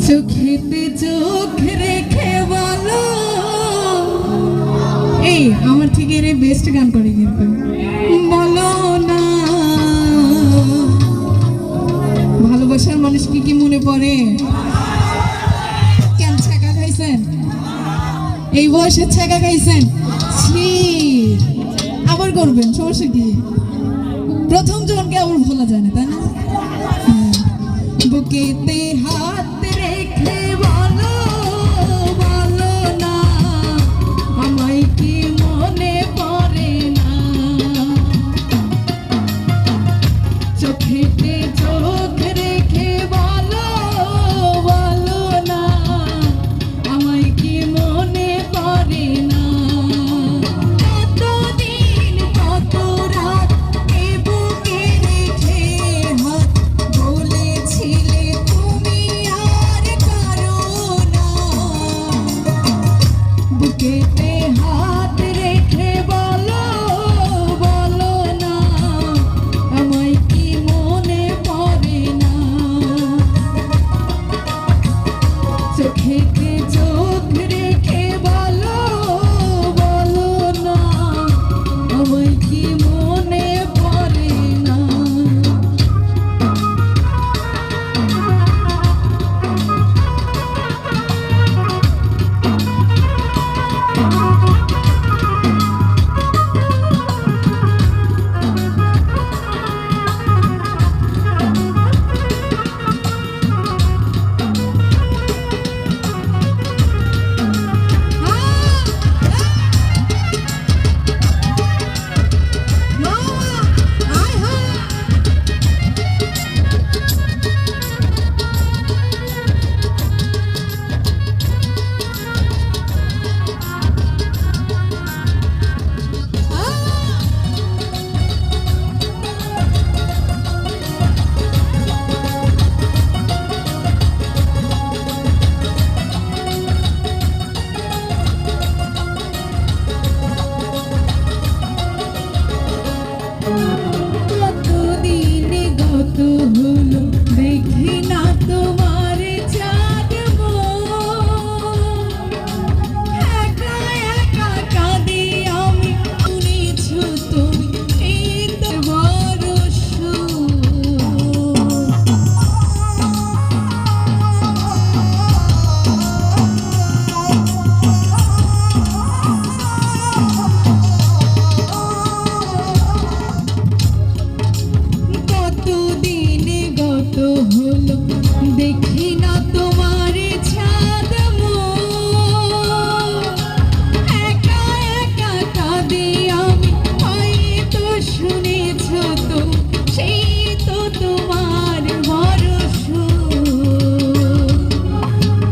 চোখেতে চোখ রেখে বলো। এই আমার থেকে এর বেস্ট গান করে কিন্তু বলো না। ভালোবাসার মানুষকে কি মনে পড়ে? কেন ছাকা খাইছেন? এই বয়সে ছাকা খাইছেন? আবার করবেন, সমস্যা কি? প্রথম জনকে আবার ভোলা যায় না, তাই না? বুকেতে হাত রেখে বলো, বলো না আমায় কি মনে পড়ে না। চোখেতে চোখ রেখে বলো, বলো না আমায় কি মনে পড়ে না। কতদিন কত রাত এ বুকে রেখে হাত বলেছিলে তুমি আর কারো না। বুকেতে হাত রেখে বলো, বলো না আমায় কি মনে পড়ে না। চোখেতে চোখ রেখে বলো, বলো না আমায় কি মনে পড়ে না। কতদিনে গত হলো দেখি না তোমার চাঁদ মুখ। একা একা কাঁদি আমি, শুনেছো তুমি এই তো বড় কতদিনে গত হলো দেখি না তোমার ছাদ মুখ। একা একা কাঁদি আমি, হয়তো শুনেছ তো সেই তো তোমার ভরস।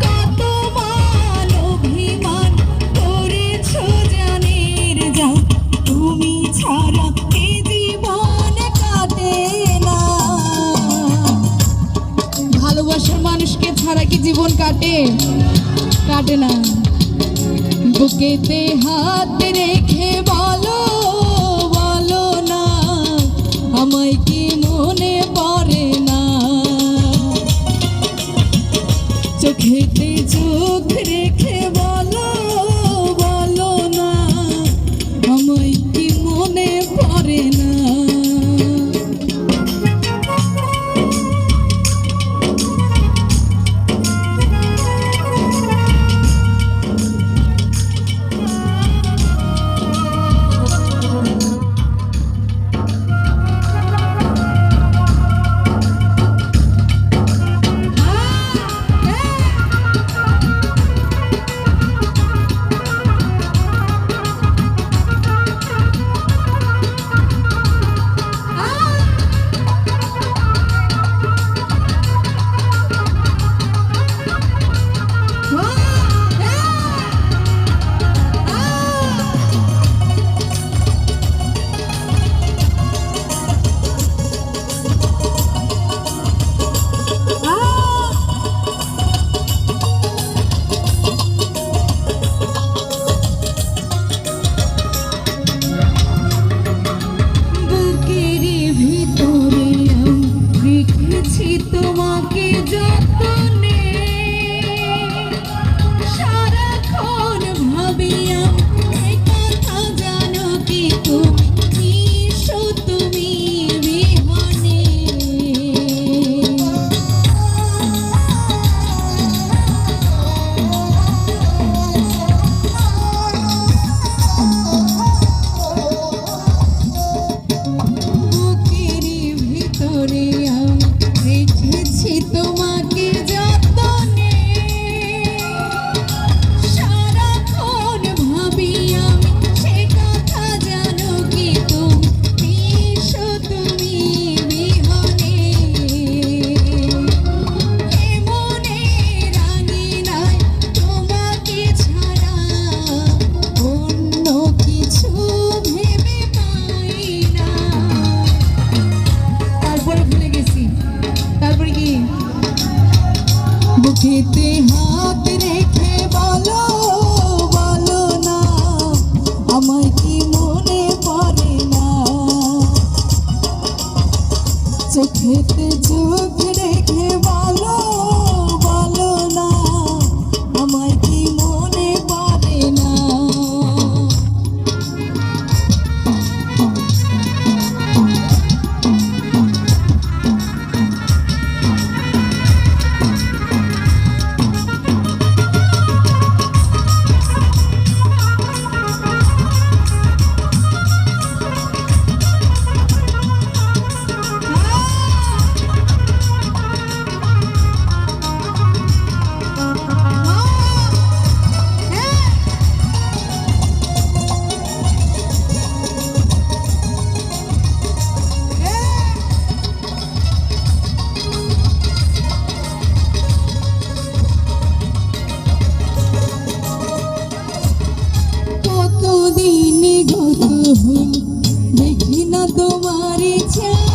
কত মান অভিমান করেছ জানের যাও, তুমি ছাড়া এ জীবন কাটে না। ভালোবাসার মানুষকে ছাড়া কি জীবন কাটে? কাটে না। বুকেতে হাত রেখে বলো, বলো না আমায় কি মনে পড়ে না। চোখেতে চোখ রেখে বলো, বলো না আমায় কি মনে পড়ে না। বুকে হাত রেখে বলো বলো না আমায় কি মনে পড়ে না চোখেতে চোখ রেখে বলো বলো না আমায় কি মনে পড়ে না কতদিন গত হল দেখি না তোমার ইচ্ছা